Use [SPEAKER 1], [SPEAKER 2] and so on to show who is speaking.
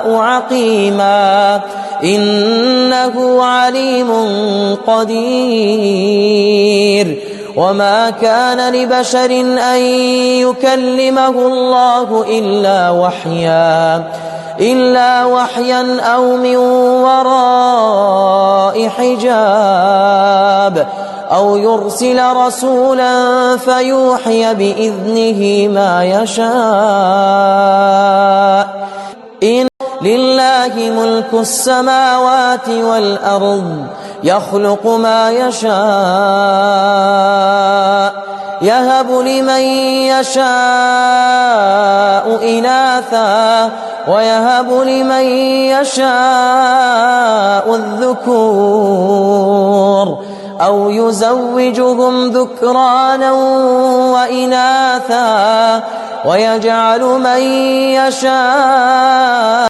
[SPEAKER 1] عقيما إنه عليم قدير. وما كان لبشر أن يكلمه الله إلا وحيا أو من وراء حجاب أو يرسل رسولا فيوحي بإذنه ما يشاء. لله ملك السماوات والأرض يخلق ما يشاء يهب لمن يشاء إناثا ويهب لمن يشاء الذكور أو يزوجهم ذكرانا وإناثا ويجعل من يشاء